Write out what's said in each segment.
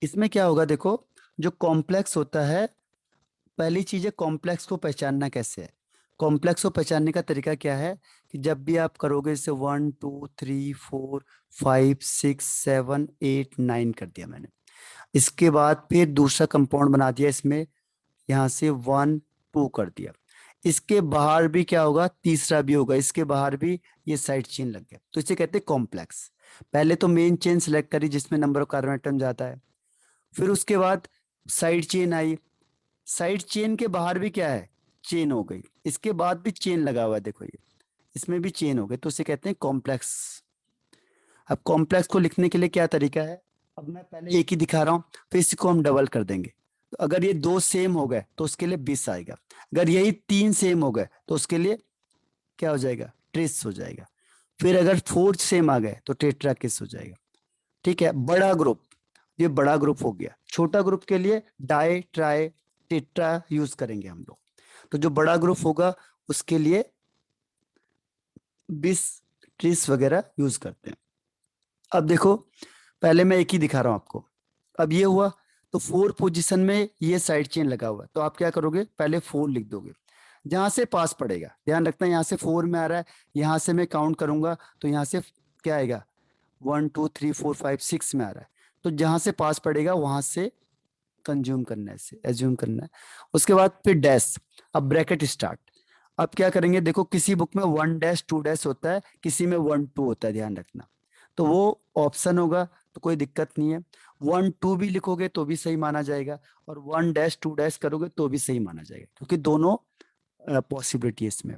इसमें क्या होगा देखो, जो कॉम्प्लेक्स होता है, पहली चीज है कॉम्प्लेक्स को पहचानना कैसे है। कॉम्प्लेक्स को पहचानने का तरीका क्या है कि जब भी आप करोगे, जैसे 1 2 3 4 5 6 7 8 9 कर दिया मैंने, इसके बाद फिर दूसरा कंपाउंड बना दिया इसमें, यहाँ से 1 2 कर दिया, इसके बाहर भी क्या होगा, तीसरा भी होगा, इसके बाहर भी ये साइड चेन लग गया, तो इसे कहते हैं कॉम्प्लेक्स। पहले तो मेन चेन सेलेक्ट करी जिसमें नंबर ऑफ कार्बन एटम जाता है, फिर उसके बाद साइड चेन आई, साइड चेन के बाहर भी क्या है, चेन हो गई, इसके बाद भी चेन लगा हुआ है, देखो ये इसमें भी चेन हो गई, तो इसे कहते हैं कॉम्प्लेक्स। अब कॉम्प्लेक्स को लिखने के लिए क्या तरीका है, अब मैं पहले एक ही दिखा रहा हूं, फिर इसको हम डबल कर देंगे, तो अगर ये दो सेम हो गए तो उसके लिए 20 आएगा, अगर यही तीन सेम हो गए तो उसके लिए क्या हो जाएगा, ट्रिस हो जाएगा, फिर अगर फोर्थ सेम आ गए तो टेट्रा किस हो जाएगा। ठीक है, बड़ा ग्रुप, ये बड़ा ग्रुप हो गया, छोटा ग्रुप के लिए डाई ट्राई टेट्रा यूज करेंगे हम लोग, तो जो बड़ा ग्रुप होगा उसके लिए 20 ट्रिस वगैरह यूज करते हैं। अब देखो, पहले मैं एक ही दिखा रहा हूं आपको, अब ये हुआ, तो 4 पोजीशन में ये साइड चेन लगा हुआ है, तो आप क्या करोगे, पहले 4 लिख दोगे, जहां से पास पड़ेगा, ध्यान रखना यहाँ से 4 में आ रहा है, यहाँ से मैं काउंट करूंगा तो यहाँ से क्या आएगा, 1 2 3 4 5 6 में आ रहा है, तो जहां से पास पड़ेगा वहां से कंज्यूम करना है, इसे एज्यूम करना है। उसके बाद फिर डैश, अब ब्रैकेट स्टार्ट, अब क्या करेंगे, देखो किसी बुक में 1 डैश 2 डैश होता है, किसी में 1 2 होता है, ध्यान रखना, तो वो ऑप्शन होगा, तो कोई दिक्कत नहीं है, 1 2 भी लिखोगे तो भी सही माना जाएगा, और 1 डैश 2 डैश करोगे तो भी सही माना जाएगा, क्योंकि दोनों पॉसिबिलिटी है इसमें।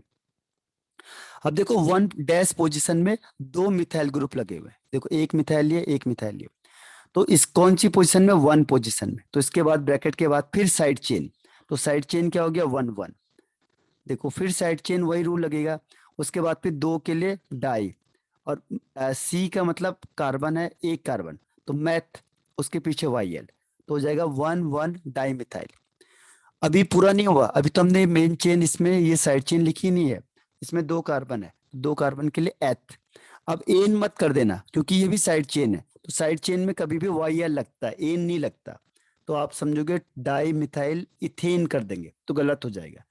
अब देखो 1 डैश पोजीशन में दो मिथाइल ग्रुप लगे हुए हैं, देखो एक मिथाइल ये एक मिथाइल ये, तो इस कौन सी पोजीशन में, 1 पोजीशन में, तो इसके बाद ब्रैकेट के बाद फिर साइड चेन, तो साइड चेन क्या हो गया, 1 1, देखो फिर साइड चेन वही रूल लगेगा, उसके बाद फिर दो के लिए डाई, और सी का मतलब कार्बन है, एक कार्बन, तो मैथ, उसके पीछे वाई एल, तो हो जाएगा 1 1 डाई मिथाइल। अभी पूरा नहीं हुआ, अभी तो हमने मेन चेन इसमें ये साइड चेन लिखी नहीं है, इसमें दो कार्बन है, दो कार्बन के लिए एथ, अब एन मत कर देना क्योंकि ये भी साइड चेन है, तो साइड चेन में कभी भी वाई एल लगता है, एन नहीं लगता, तो आप समझोगे डाई मिथाइल इथेन कर देंगे तो गलत हो जाएगा,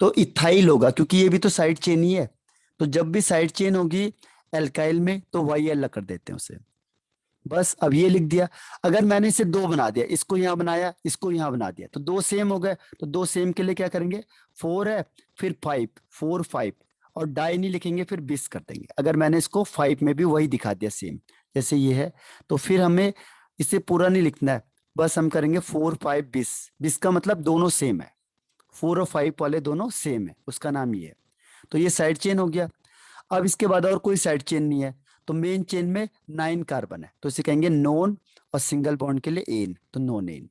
तो इथाइल होगा, क्योंकि ये भी तो साइड चेन ही है, तो जब भी साइड चेन होगी एल्काइल में तो वाई एल कर देते हैं उसे। बस अब ये लिख दिया, अगर मैंने इसे दो बना दिया, इसको यहाँ बनाया इसको यहाँ बना दिया, तो दो सेम हो गए, तो दो सेम के लिए क्या करेंगे, 4 है, फिर 5, 4 5, और डाई नहीं लिखेंगे, फिर 20 कर देंगे, अगर मैंने इसको 5 में भी वही दिखा दिया सेम जैसे ये है, तो फिर हमें इसे पूरा नहीं लिखना है, बस हम करेंगे 4 5 20, 20 का मतलब दोनों सेम है, 4 और 5 वाले दोनों सेम है, उसका नाम ये है, तो ये साइड चेन हो गया। अब इसके बाद और कोई साइड चेन नहीं है, तो मेन चेन में 9 कार्बन है, तो इसे कहेंगे नॉन, और सिंगल बॉन्ड के लिए एन, तो नॉन एन,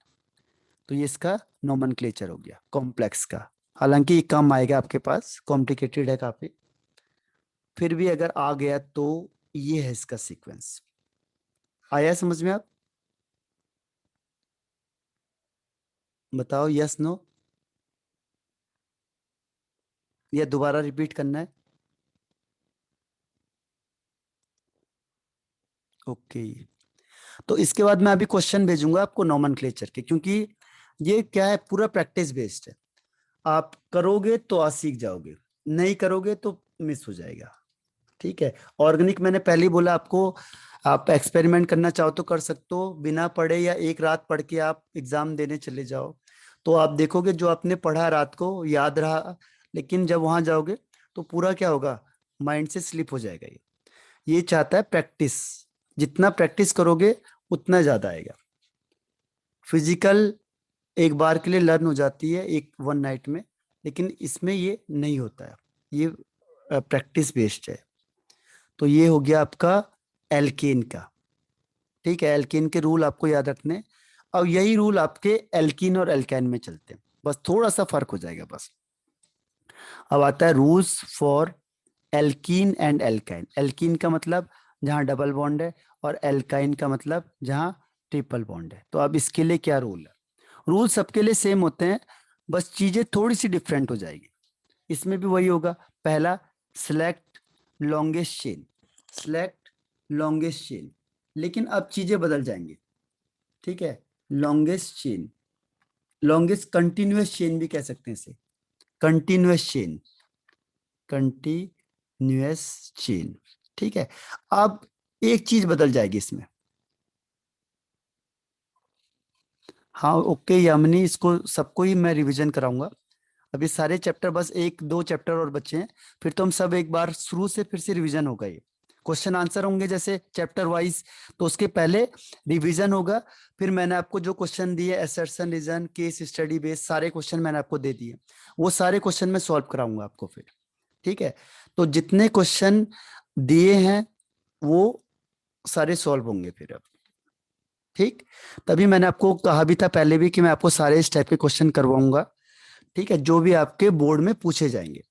तो ये इसका नोमेनक्लेचर हो गया कॉम्प्लेक्स का। हालांकि ये कम आएगा आपके पास, कॉम्प्लिकेटेड है काफी, फिर भी अगर आ गया तो ये है इसका सीक्वेंस। आया समझ में आप, बताओ यस नो, या दोबारा रिपीट करना है। ओके, तो इसके बाद मैं अभी क्वेश्चन भेजूंगा आपको नोमेनक्लेचर के, क्योंकि ये क्या है, पूरा प्रैक्टिस बेस्ड है, आप करोगे तो आज सीख जाओगे, नहीं करोगे तो मिस हो जाएगा। ठीक है, ऑर्गेनिक मैंने पहले ही बोला आपको, आप एक्सपेरिमेंट करना चाहो तो कर सकते हो, बिना पढ़े या एक रात पढ़ के आप एग्जाम देने चले जाओ, तो आप देखोगे जो आपने पढ़ा रात को याद रहा, लेकिन जब वहां जाओगे तो पूरा क्या होगा, माइंड से स्लिप हो जाएगा। ये चाहता है प्रैक्टिस, जितना प्रैक्टिस करोगे उतना ज्यादा आएगा। फिजिकल एक बार के लिए लर्न हो जाती है एक 1 नाइट में, लेकिन इसमें ये नहीं होता है, ये प्रैक्टिस बेस्ड है। तो ये हो गया आपका एल्केन का। ठीक है, एल्केन के रूल आपको याद रखने हैं। अब यही रूल आपके एल्कीन और एल्काइन में चलते हैं, बस थोड़ा सा फर्क हो जाएगा बस। अब आता है rules for alkene and alkyne. Alkene का मतलब जहां डबल बॉन्ड है, और एल्काइन का मतलब जहां ट्रिपल बॉन्ड है। तो अब इसके लिए क्या रूल है, रूल सबके लिए सेम होते हैं, बस चीजें थोड़ी सी डिफरेंट हो जाएगी। इसमें भी वही होगा, पहला select longest chain, select longest chain, लेकिन अब चीजें बदल जाएंगी, ठीक है। Longest chain, longest continuous chain भी कह सकते हैं इसे, कंटिन्यूअस चेन, कंटिन्यूअस चेन, ठीक है। अब एक चीज बदल जाएगी इसमें। हाँ ओके यामिनी, इसको सबको ही मैं रिवीजन कराऊंगा। अभी सारे चैप्टर, बस एक दो चैप्टर और बचे हैं, फिर तो हम सब एक बार शुरू से फिर से रिवीजन होगा। ये क्वेश्चन आंसर होंगे जैसे चैप्टर वाइज, तो उसके पहले रिवीजन होगा। फिर मैंने आपको जो क्वेश्चन दिए, assertion, reason, case study based, सारे क्वेश्चन मैंने आपको दे दिए, वो सारे क्वेश्चन मैं सॉल्व कराऊंगा आपको फिर, ठीक है। तो जितने क्वेश्चन दिए हैं वो सारे सॉल्व होंगे फिर अब, ठीक। तभी मैंने आपको कहा भी था पहले भी कि मैं आपको सारे इस टाइप के क्वेश्चन करवाऊंगा, ठीक है, जो भी आपके बोर्ड में पूछे जाएंगे।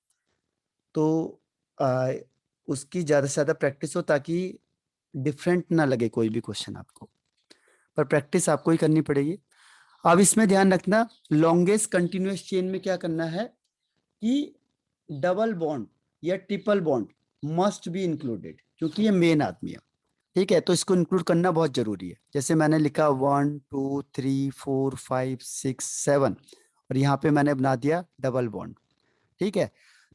तो आ, उसकी ज्यादा से ज्यादा प्रैक्टिस हो, ताकि डिफरेंट ना लगे कोई भी क्वेश्चन आपको, पर प्रैक्टिस आपको ही करनी पड़ेगी। अब इसमें ध्यान रखना, लॉन्गेस्ट कंटिन्यूअस चेन में क्या करना है कि डबल बॉन्ड या triple bond must be included, क्योंकि ये मेन आदमी है, ठीक है। तो इसको इंक्लूड करना बहुत जरूरी है। जैसे मैंने लिखा 1 2 3 4 5 6 7, और यहाँ पे मैंने बना दिया डबल बॉन्ड, ठीक है।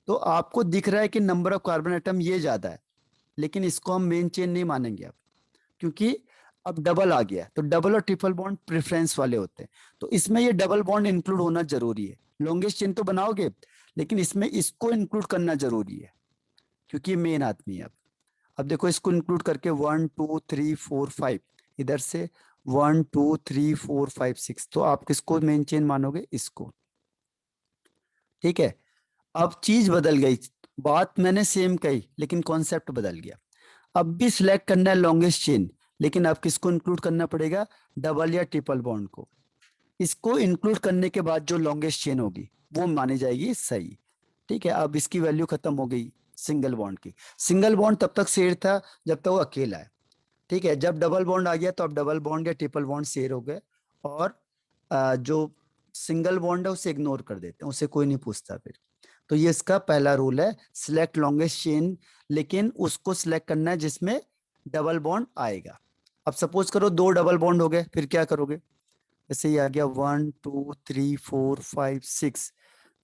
तो आपको दिख रहा है कि नंबर ऑफ कार्बन एटम ये ज्यादा है, लेकिन इसको हम मेन चेन नहीं मानेंगे अब, क्योंकि अब डबल आ गया। तो डबल और ट्रिपल बॉन्ड प्रेफरेंस वाले होते हैं, तो इसमें ये डबल बॉन्ड इंक्लूड होना जरूरी है। लॉन्गेस्ट चेन तो बनाओगे, लेकिन इसमें इसको इंक्लूड करना जरूरी है, क्योंकि ये मेन आदमी है। अब देखो इसको इंक्लूड करके 1 2 3 4 5, इधर से 1 2 3 4 5 6, तो आप किसको मेन चेन मानोगे? इसको, ठीक है। अब चीज बदल गई, बात मैंने सेम कही लेकिन कॉन्सेप्ट बदल गया। अब भी सिलेक्ट करना है लॉन्गेस्ट चेन, लेकिन अब किसको इंक्लूड करना पड़ेगा? डबल या ट्रिपल बॉन्ड को। इसको इंक्लूड करने के बाद जो लॉन्गेस्ट चेन होगी वो मानी जाएगी सही, ठीक है। अब इसकी वैल्यू खत्म हो गई सिंगल बॉन्ड की। सिंगल बॉन्ड तब तक शेर था जब तक वो अकेला है, ठीक है। जब डबल बॉन्ड आ गया तो अब डबल बॉन्ड या ट्रिपल बॉन्ड शेयर हो गए, और जो सिंगल बॉन्ड है उसे इग्नोर कर देते हैं, उसे कोई नहीं पूछता फिर। तो ये इसका पहला रूल है, सिलेक्ट लॉन्गेस्ट चेन, लेकिन उसको सिलेक्ट करना है जिसमें डबल बॉन्ड आएगा। अब सपोज करो दो डबल बॉन्ड हो गए, फिर क्या करोगे? जैसे ये आ गया 1 2 3 4 5 6,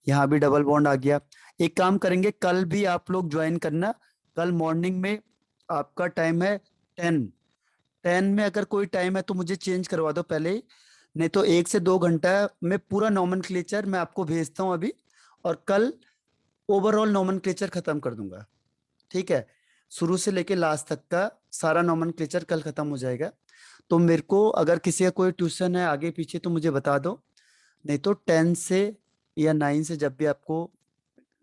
यहाँ भी डबल बॉन्ड आ गया। एक काम करेंगे, कल भी आप लोग ज्वाइन करना। कल मॉर्निंग में आपका टाइम है 10, में अगर कोई टाइम है तो मुझे चेंज करवा दो पहले ही, नहीं तो 1 से 2 घंटा में पूरा नॉमेनक्लेचर मैं आपको भेजता हूँ अभी, और कल ओवरऑल नॉमेनक्लेचर खत्म कर दूंगा, ठीक है। शुरू से लेके लास्ट तक का सारा नॉमेनक्लेचर कल खत्म हो जाएगा। तो मेरे को अगर किसी का कोई ट्यूशन है आगे पीछे तो मुझे बता दो, नहीं तो 10 से या 9 से जब भी आपको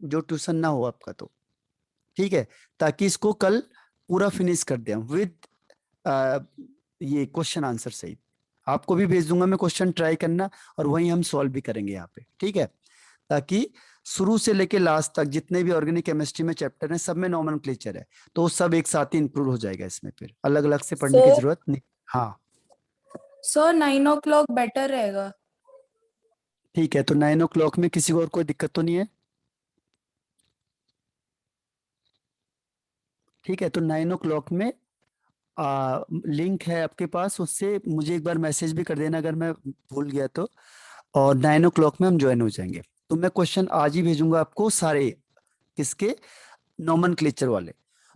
जो ट्यूशन ना हो आपका, तो ठीक है, ताकि इसको कल पूरा फिनिश कर दें विद ये क्वेश्चन आंसर सहित। आपको भी भेज दूंगा मैं क्वेश्चन, ट्राई करना, और वहीं हम सॉल्व भी करेंगे यहाँ पे, ठीक है। ताकि शुरू से लेके लास्ट तक जितने भी ऑर्गेनिक केमिस्ट्री में चैप्टर हैं सब में नॉमेनक्लेचर है, तो वो सब एक साथ ही इंक्लूड हो जाएगा इसमें, फिर अलग अलग से पढ़ने की सो जरूरत नहीं। हाँ सो 9 o'clock बेटर रहेगा। ठीक है, तो 9 o'clock में किसी को और कोई दिक्कत तो नहीं है? ठीक है, तो 9 o'clock में लिंक है आपके पास, उससे मुझे एक बार मैसेज भी कर देना अगर मैं भूल गया तो, और 9 o'clock में हम ज्वाइन हो जाएंगे। तो मैं क्वेश्चन आज ही भेजूंगा आपको सारे, किसके? नॉमेनक्लेचर वाले।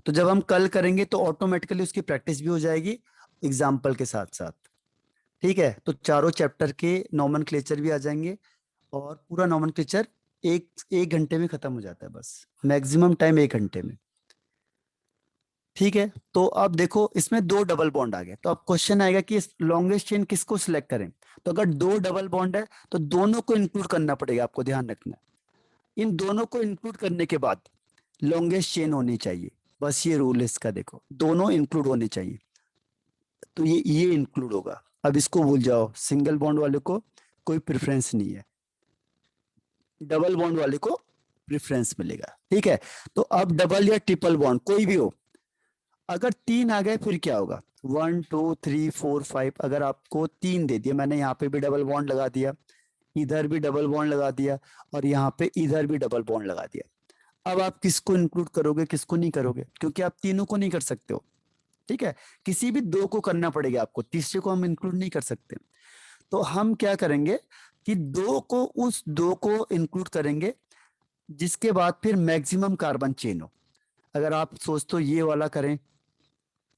तो जब हम कल करेंगे तो ऑटोमेटिकली उसकी प्रैक्टिस भी हो जाएगी एग्जाम्पल के साथ साथ, ठीक है। तो चारों चैप्टर के नॉमेनक्लेचर भी आ जाएंगे, और पूरा नॉमेनक्लेचर एक एक घंटे में खत्म हो जाता है, बस मैक्सिमम टाइम 1 घंटे में, ठीक है। तो अब देखो इसमें दो डबल बॉन्ड आ गए, तो अब क्वेश्चन आएगा कि लॉन्गेस्ट चेन किसको सिलेक्ट करें? तो अगर दो डबल बॉन्ड है तो दोनों को इंक्लूड करना पड़ेगा, आपको ध्यान रखना है। इन दोनों को इंक्लूड करने के बाद लॉन्गेस्ट चेन होनी चाहिए, बस ये रूल है इसका, देखो दोनों इंक्लूड होने चाहिए, तो ये इंक्लूड होगा। अब इसको भूल जाओ, सिंगल बॉन्ड वाले को कोई प्रेफरेंस नहीं है, डबल बॉन्ड वाले को प्रेफरेंस मिलेगा, ठीक है। तो अब डबल या ट्रिपल बॉन्ड कोई भी हो, अगर 3 आ गए फिर क्या होगा? 1 2 3 4 5, अगर आपको 3 दे दिया, मैंने यहाँ पे भी डबल बॉन्ड लगा दिया, इधर भी डबल बॉन्ड लगा दिया, और यहाँ पे इधर भी डबल बॉन्ड लगा दिया। अब आप किसको इंक्लूड करोगे किसको नहीं करोगे, क्योंकि आप तीनों को नहीं कर सकते हो। ठीक है, किसी भी दो को करना पड़ेगा आपको, तीसरे को हम इंक्लूड नहीं कर सकते। तो हम क्या करेंगे कि दो को, उस दो को इंक्लूड करेंगे जिसके बाद फिर मैक्सिमम कार्बन चेन हो। अगर आप सोचते हो ये वाला करें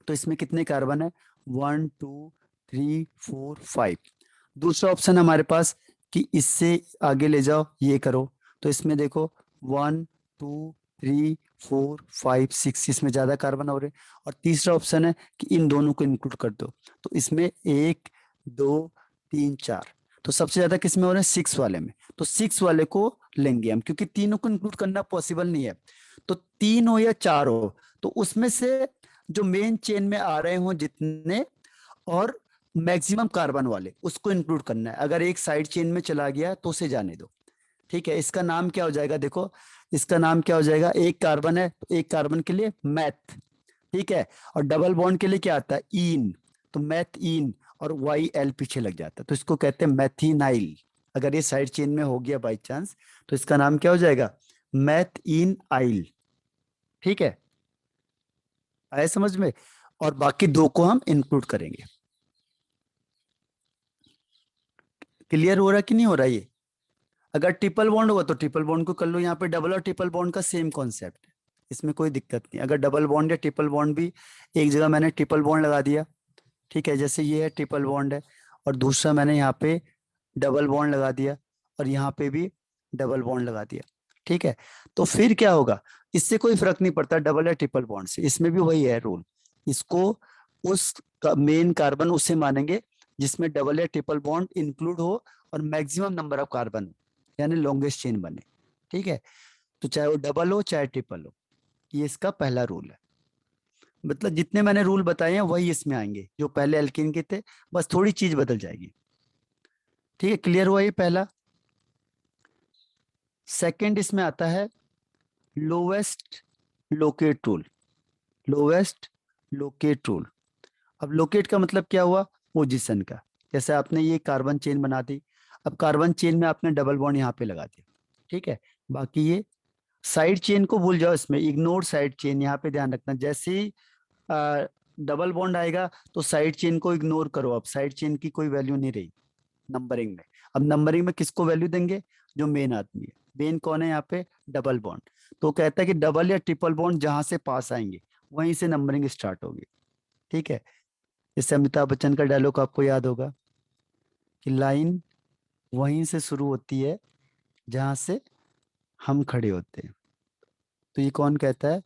तो इसमें कितने कार्बन है, 1 2 3 4 5। दूसरा ऑप्शन हमारे पास कि इससे आगे ले जाओ, ये करो, तो इसमें देखो 1 2 3 4 5 6, इसमें ज्यादा कार्बन हो रहे हैं। और तीसरा ऑप्शन है कि इन दोनों को इंक्लूड कर दो, तो इसमें 1 2 3 4, तो सबसे ज्यादा किस में हो रहे हैं, 6 वाले में। तो 6 वाले को लेंगे हम, क्योंकि तीनों को इंक्लूड करना पॉसिबल नहीं है। तो 3 हो या 4 हो, तो उसमें से जो मेन चेन में आ रहे हो जितने, और मैक्सिमम कार्बन वाले, उसको इंक्लूड करना है। अगर एक साइड चेन में चला गया तो उसे जाने दो। ठीक है, इसका नाम क्या हो जाएगा, देखो इसका नाम क्या हो जाएगा, एक कार्बन है तो एक कार्बन के लिए मैथ। ठीक है, और डबल बॉन्ड के लिए क्या आता है, इन, तो मैथ इन, और वाई एल पीछे लग जाता है, तो इसको कहते हैं मैथिनाइल। अगर ये साइड चेन में हो गया बाई चांस, तो इसका नाम क्या हो जाएगा, मैथ इन आइल। ठीक है, आया समझ में। और बाकी दो को हम इंक्लूड करेंगे। क्लियर हो रहा है कि नहीं हो रहा ये। अगर ट्रिपल बॉन्ड होगा तो ट्रिपल बॉन्ड को कर लो, यहाँ पे डबल और ट्रिपल बॉन्ड का सेम कॉन्सेप्ट है, इसमें कोई दिक्कत नहीं। अगर डबल बॉन्ड या ट्रिपल बॉन्ड भी, एक जगह मैंने ट्रिपल बॉन्ड लगा दिया, ठीक है, जैसे ये है ट्रिपल बॉन्ड है, और दूसरा मैंने यहाँ पे डबल बॉन्ड लगा दिया, और यहाँ पे भी डबल बॉन्ड लगा दिया। ठीक है, तो फिर क्या होगा, इससे कोई फर्क नहीं पड़ता डबल या ट्रिपल बॉन्ड से, इसमें भी वही है रूल। इसको उस मेन कार्बन उसे मानेंगे जिसमें डबल या ट्रिपल बॉन्ड इंक्लूड हो और मैक्सिमम नंबर ऑफ कार्बन, यानी लॉन्गेस्ट चेन बने। ठीक है, तो चाहे वो डबल हो चाहे ट्रिपल हो, ये इसका पहला रूल है। मतलब जितने मैंने रूल बताए हैं वही इसमें आएंगे जो पहले एल्कीन के थे, बस थोड़ी चीज बदल जाएगी। ठीक है, क्लियर हुआ ये पहला। सेकंड इसमें आता है lowest locate rule. Lowest locate rule, अब लोकेट का मतलब क्या हुआ, पोजीशन का। जैसे आपने ये कार्बन चेन बना दी, अब कार्बन चेन में आपने डबल बॉन्ड यहाँ पे लगा दिया। ठीक है, बाकी ये साइड चेन को भूल जाओ, इसमें इग्नोर साइड चेन, यहाँ पे ध्यान रखना। जैसे ही डबल बॉन्ड आएगा तो साइड चेन को इग्नोर करो, अब साइड चेन की कोई वैल्यू नहीं रही नंबरिंग में। अब नंबरिंग में किसको वैल्यू देंगे, जो मेन आदमी है। मेन कौन है यहाँ पे, डबल बॉन्ड। तो कहता है कि डबल या ट्रिपल बॉन्ड जहां से पास आएंगे वहीं से नंबरिंग स्टार्ट होगी। ठीक है, जैसे अमिताभ बच्चन का डायलॉग आपको याद होगा कि लाइन वहीं से शुरू होती है जहां से हम खड़े होते हैं। तो ये कौन कहता है,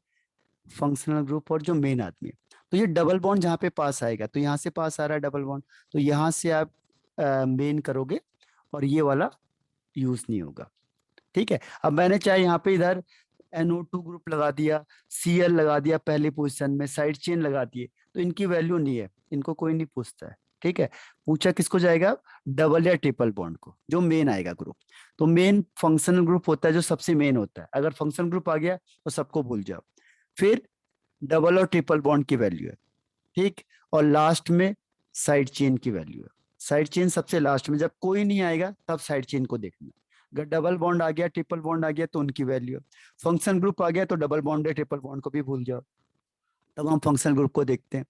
फंक्शनल ग्रुप और जो मेन आदमी है। तो ये डबल बॉन्ड जहाँ पे पास आएगा, तो यहाँ से पास आ रहा है डबल बॉन्ड, तो यहाँ से आप मेन करोगे और ये वाला यूज नहीं होगा। ठीक है, अब मैंने चाहे यहाँ पे इधर NO2 ग्रुप लगा दिया, Cl लगा दिया पहली पोजीशन में, साइड चेन लगा दिए, तो इनकी वैल्यू नहीं है, इनको कोई नहीं पूछता है। ठीक है, पूछा किसको जाएगा, डबल या ट्रिपल बॉन्ड को, जो मेन आएगा ग्रुप। तो मेन फंक्शनल ग्रुप होता है जो सबसे मेन होता है, अगर फंक्शनल ग्रुप आ गया तो सबको भूल जाओ। फिर डबल और ट्रिपल बॉन्ड की वैल्यू है। ठीक, और लास्ट में साइड चेन की वैल्यू है। साइड चेन सबसे लास्ट में, जब कोई नहीं आएगा तब साइड चेन को देखना। अगर डबल बॉन्ड आ गया ट्रिपल बॉन्ड आ गया तो उनकी वैल्यू है। फंक्शन ग्रुप आ गया तो डबल बॉन्ड या ट्रिपल बॉन्ड को भी भूल जाओ, तब हम फंक्शन ग्रुप को देखते हैं।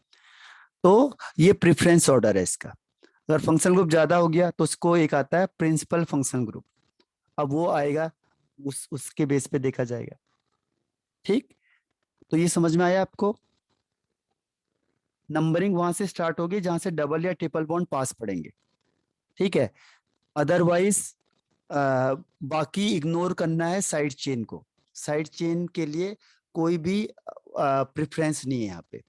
तो ये प्रेफरेंस ऑर्डर है इसका। अगर फंक्शन ग्रुप ज्यादा हो गया तो उसको एक आता है प्रिंसिपल फंक्शन ग्रुप, अब वो आएगा, उसके बेस पे देखा जाएगा। ठीक, तो ये समझ में आया आपको। नंबरिंग वहां से स्टार्ट होगी जहां से डबल या ट्रिपल बॉन्ड पास पड़ेंगे। ठीक है, अदरवाइज बाकी इग्नोर करना है साइड चेन को। साइड चेन के लिए कोई भी प्रेफरेंस नहीं है यहाँ पे।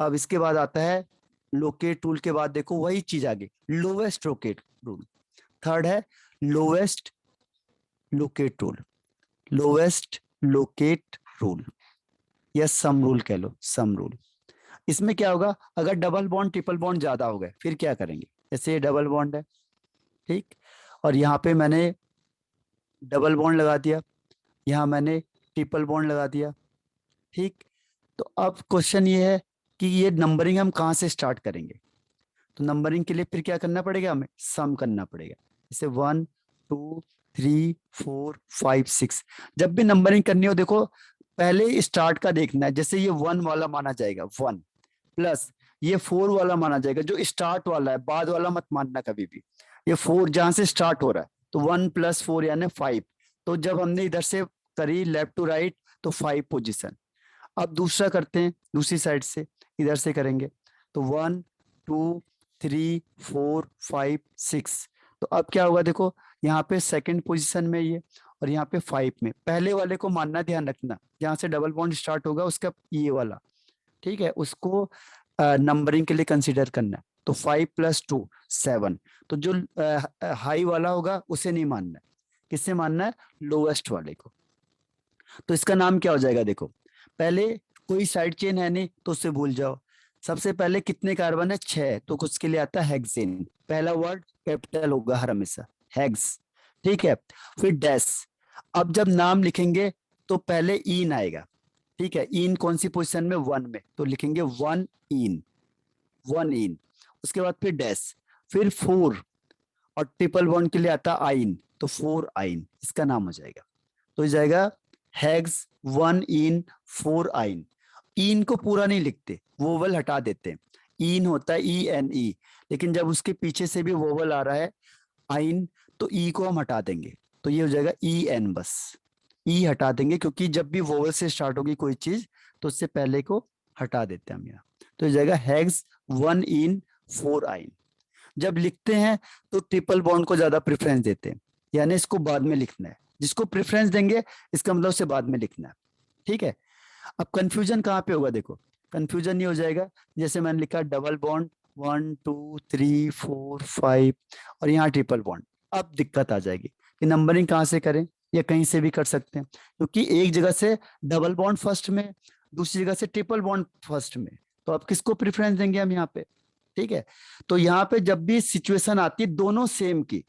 अब इसके बाद आता है लोकेट रूल के बाद, देखो वही चीज आगे, लोवेस्ट लोकेट रूल। थर्ड है lowest locate rule. Lowest locate rule या सम रूल कह लो, सम रूल। इसमें क्या होगा, अगर डबल बॉन्ड ट्रिपल बॉन्ड ज्यादा हो गए फिर क्या करेंगे, जैसे ये डबल बॉन्ड है, ठीक, और यहाँ पे मैंने डबल बॉन्ड लगा दिया, यहाँ मैंने ट्रिपल बॉन्ड लगा दिया। ठीक, तो अब क्वेश्चन ये है कि ये नंबरिंग हम कहाँ से स्टार्ट करेंगे। तो नंबरिंग के लिए फिर क्या करना पड़ेगा, हमें सम करना पड़ेगा। जैसे 1 2 3 4 5 6। जब भी नंबरिंग करनी हो देखो पहले स्टार्ट का देखना है, जैसे ये 1 वाला माना जाएगा 1 प्लस ये 4 वाला माना जाएगा, जो स्टार्ट वाला है, बाद वाला मत मानना कभी भी। ये 4 जहां से स्टार्ट हो रहा है तो 1 प्लस 4 यानी 5। तो जब हमने इधर से करी लेफ्ट टू राइट तो 5 पोजीशन। अब दूसरा करते हैं दूसरी साइड से, इधर से करेंगे तो 1 2 3 4 5 6। तो अब क्या होगा देखो, यहाँ पे सेकंड पोजीशन में ये और यहाँ पे 5 में। पहले वाले को मानना, ध्यान रखना, जहाँ से डबल बॉन्ड स्टार्ट होगा उसका ये वाला, ठीक है, उसको नंबरिंग के लिए कंसीडर करना है। तो 5 प्लस 2 7। तो जो हाई वाला होगा उसे नहीं मानना है, किससे मानना है, लोवेस्ट वाले को। तो इसका नाम क्या हो जाएगा देखो, पहले कोई साइड चेन है नहीं तो उससे भूल जाओ। सबसे पहले कितने कार्बन है, 6, तो उसके लिए आता है हेक्सेन। पहला वर्ड कैपिटल होगा हर हमेशा, हेक्स, ठीक है। फिर डैश। अब जब नाम लिखेंगे तो पहले इन आएगा, ठीक है। इन कौन सी पोजीशन में, 1 में, तो लिखेंगे 1 इन, 1 इन। उसके बाद फिर डैश, फिर 4, और ट्रिपल बॉन्ड के लिए आता आइन, तो 4 आइन इसका नाम हो जाएगा। तो हो जाएगा हेग्स 1 इन 4 आइन। इन को पूरा नहीं लिखते, वोवल हटा देते हैं। इन होता है ENE, लेकिन जब उसके पीछे से भी वोवल आ रहा है आइन तो ई को हम हटा देंगे, तो ये हो जाएगा EN बस। ई हटा देंगे क्योंकि जब भी वोवल से स्टार्ट होगी कोई चीज तो उससे पहले को हटा देते हैं हम यहाँ। तो हो जाएगा हेग्स 1 इन 4 आइन। जब लिखते हैं तो ट्रिपल बॉन्ड को ज्यादा प्रेफरेंस देते हैं, यानी इसको बाद में लिखना है। जिसको प्रेफरेंस देंगे इसका मतलब उसे बाद में लिखना है, ठीक है। अब कंफ्यूजन कहाँ पे होगा देखो, कंफ्यूजन ये हो जाएगा जैसे मैंने लिखा डबल बॉन्ड 1 2 3 4 5 और यहाँ ट्रिपल बॉन्ड। अब दिक्कत आ जाएगी कि नंबरिंग कहाँ से करें, या कहीं से भी कर सकते हैं, क्योंकि एक जगह से डबल बॉन्ड फर्स्ट में, दूसरी जगह से ट्रिपल बॉन्ड फर्स्ट में, तो अब किसको प्रेफरेंस देंगे हम यहाँ पे, ठीक है। तो यहाँ पे जब भी सिचुएशन आती है दोनों सेम की,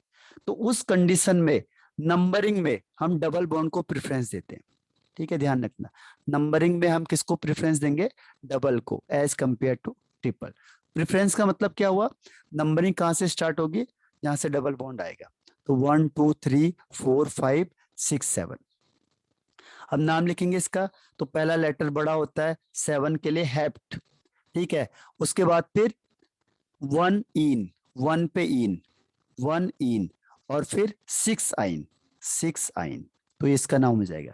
तो उस कंडीशन में नंबरिंग में हम डबल बॉन्ड को प्रेफरेंस देते हैं, ठीक है, ध्यान रखना। नंबरिंग में हम किसको प्रेफरेंस देंगे, डबल को, as compare to triple. Preference का मतलब क्या हुआ, नंबरिंग कहाँ से स्टार्ट होगी, जहां से डबल बॉन्ड आएगा। तो 1 2 3 4 5 6 7। अब नाम लिखेंगे इसका, तो पहला लेटर बड़ा होता है 7 के लिए हेप्ट, ठीक है। उसके बाद फिर 1 इन, 1 पे इन, 1 इन, और फिर 6 आइन, 6 आइन। तो इसका नाम हो जाएगा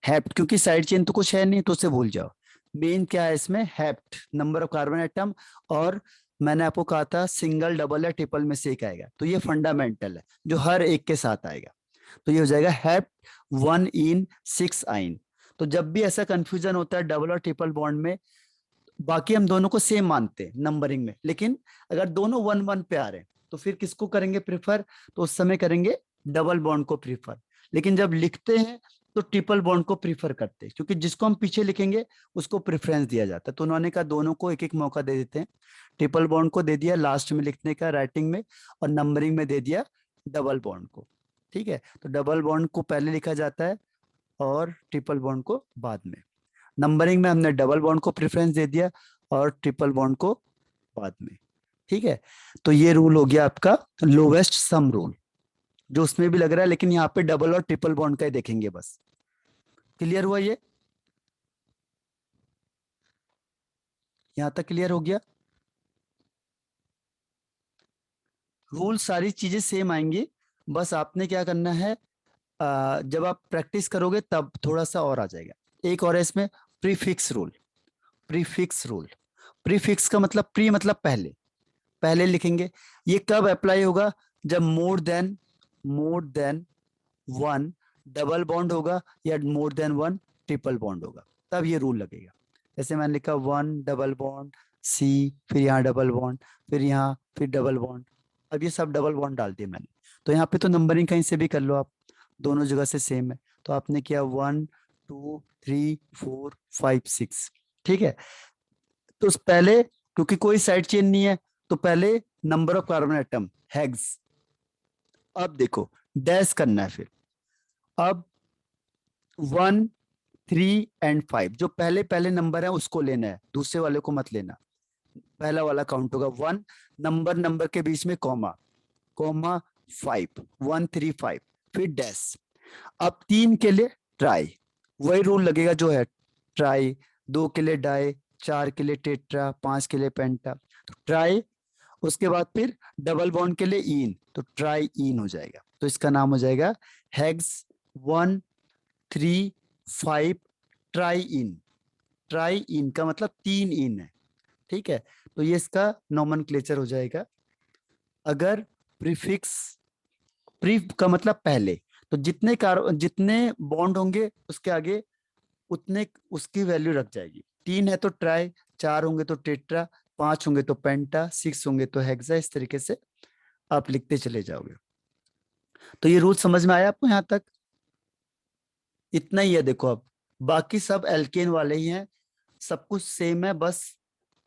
हेप्ट, क्योंकि साइड चेन तो कुछ है नहीं तो उसे भूल जाओ। मेन क्या है इसमें, hept, number of carbon atom. और मैंने आपको कहा था सिंगल डबल या ट्रिपल में से एक आएगा, तो ये फंडामेंटल है जो हर एक के साथ आएगा। तो ये हो जाएगा हेप्ट 1 इन 6 आइन। तो जब भी ऐसा कंफ्यूजन होता है डबल और ट्रिपल बॉन्ड में, बाकी हम दोनों को सेम मानते हैं नंबरिंग में, लेकिन अगर दोनों 1 1 पे आ रहे हैं तो फिर किसको करेंगे प्रेफर, तो उस समय करेंगे डबल बॉन्ड को प्रीफर। लेकिन जब लिखते हैं तो ट्रिपल बॉन्ड को प्रीफर करते हैं, क्योंकि जिसको हम पीछे लिखेंगे उसको प्रेफरेंस दिया जाता है। तो उन्होंने कहा दोनों को एक एक मौका दे देते हैं। ट्रिपल बॉन्ड को दे दिया लास्ट में लिखने का राइटिंग में, और नंबरिंग में दे दिया डबल बॉन्ड को, ठीक है। तो डबल बॉन्ड को पहले लिखा जाता है और ट्रिपल बॉन्ड को बाद में। नंबरिंग में हमने डबल बॉन्ड को प्रेफरेंस दे दिया और ट्रिपल बॉन्ड को बाद में, ठीक है। तो ये रूल हो गया आपका लोवेस्ट सम रूल, जो उसमें भी लग रहा है, लेकिन यहाँ पे डबल और ट्रिपल बॉन्ड का ही देखेंगे बस। क्लियर हुआ ये, यहाँ तक क्लियर हो गया। रूल सारी चीजें सेम आएंगी, बस आपने क्या करना है, जब आप प्रैक्टिस करोगे तब थोड़ा सा और आ जाएगा। एक और है इसमें prefix rule. Prefix rule, prefix का मतलब प्री मतलब पहले, पहले लिखेंगे। ये कब अप्लाई होगा, जब more than one double bond होगा या more than one triple bond होगा, तब ये रूल लगेगा। जैसे मैंने लिखा 1 डबल बॉन्ड सी, फिर यहाँ डबल बॉन्ड, फिर यहाँ फिर डबल बॉन्ड। अब ये सब डबल बॉन्ड डाल दिए मैंने, तो यहाँ पे तो नंबरिंग कहीं से भी कर लो आप, दोनों जगह से सेम है। तो आपने किया 1 2 3 4 5 6, ठीक है। तो उस पहले, क्योंकि कोई साइड चेन नहीं है, तो पहले number of carbon atom hex. अब देखो डैश करना है फिर। अब 1 3 एंड 5 जो पहले पहले नंबर है उसको लेना है, दूसरे वाले को मत लेना। पहला वाला काउंट होगा 1, नंबर नंबर के बीच में कॉमा, कॉमा 5, 1 3 5। फिर डैश। अब 3 के लिए ट्राई, वही रूल लगेगा जो है, ट्राई। 2 के लिए डाई, 4 के लिए टेट्रा, 5 के लिए पेंटा, तो ट्राई। उसके बाद फिर डबल बॉन्ड के लिए इन, तो ट्राई इन हो जाएगा। तो इसका नाम हो जाएगा hex 1 3 5 try in. Try in का मतलब 3 इन है, ठीक है। तो ये इसका नोमेनक्लेचर हो जाएगा। अगर प्रीफिक्स, प्रीफ का मतलब पहले, तो जितने बॉन्ड होंगे उसके आगे उतने उसकी वैल्यू रख जाएगी। 3 है तो ट्राई, 4 होंगे तो टेट्रा, 5 होंगे तो पेंटा, 6 होंगे तो हेक्सा। इस तरीके से आप लिखते चले जाओगे। तो ये रूल समझ में आया आपको यहाँ तक? इतना ही है देखो। अब बाकी सब एल्केन वाले ही हैं, सब कुछ सेम है, बस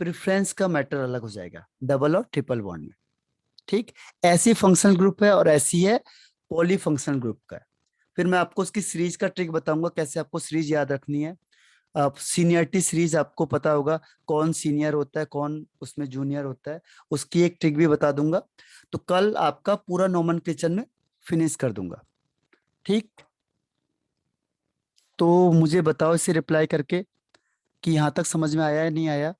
प्रेफरेंस का मैटर अलग हो जाएगा डबल और ट्रिपल बॉन्ड में। ठीक, ऐसी फंक्शनल ग्रुप है और ऐसी है पॉली फंक्शनल ग्रुप का है। फिर मैं आपको उसकी सीरीज का ट्रिक बताऊंगा, कैसे आपको सीरीज याद रखनी है। आप सीनियरिटी सीरीज आपको पता होगा, कौन सीनियर होता है कौन उसमें जूनियर होता है, उसकी एक ट्रिक भी बता दूंगा। तो कल आपका पूरा नोमेनक्लेचर में फिनिश कर दूंगा। ठीक, तो मुझे बताओ इसे रिप्लाई करके कि यहाँ तक समझ में आया है नहीं आया।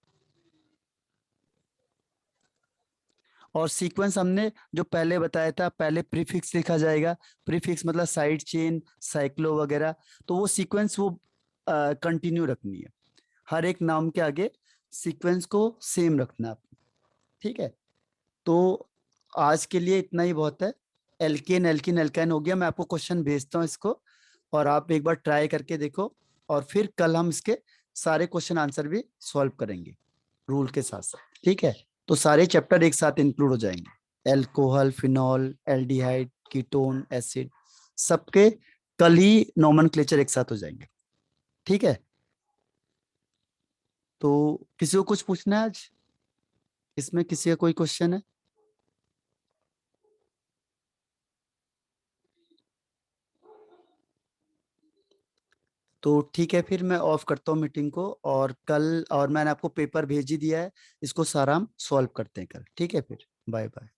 और सीक्वेंस हमने जो पहले बताया था, पहले प्रीफिक्स लिखा जाएगा। प्रीफिक्स मतलब साइड चेन, साइक्लो वगैरह। तो वो सीक्वेंस वो कंटिन्यू रखनी है, हर एक नाम के आगे सीक्वेंस को सेम रखना है आपको, ठीक है। तो आज के लिए इतना ही बहुत है। एल्केन एल्किन एल्काइन हो गया। मैं आपको क्वेश्चन भेजता हूँ इसको, और आप एक बार ट्राई करके देखो। और फिर कल हम इसके सारे क्वेश्चन आंसर भी सॉल्व करेंगे रूल के साथ साथ, ठीक है। तो सारे चैप्टर एक साथ इंक्लूड हो जाएंगे, alcohol, phenol, aldehyde, ketone, acid, सबके कल ही नोमेनक्लेचर एक साथ हो जाएंगे, ठीक है। तो किसी को कुछ पूछना है आज, इसमें किसी का कोई क्वेश्चन है? तो ठीक है, फिर मैं ऑफ करता हूँ मीटिंग को। और कल, और मैंने आपको पेपर भेज ही दिया है, इसको सारा हम सॉल्व करते हैं कल, ठीक है। फिर बाय बाय।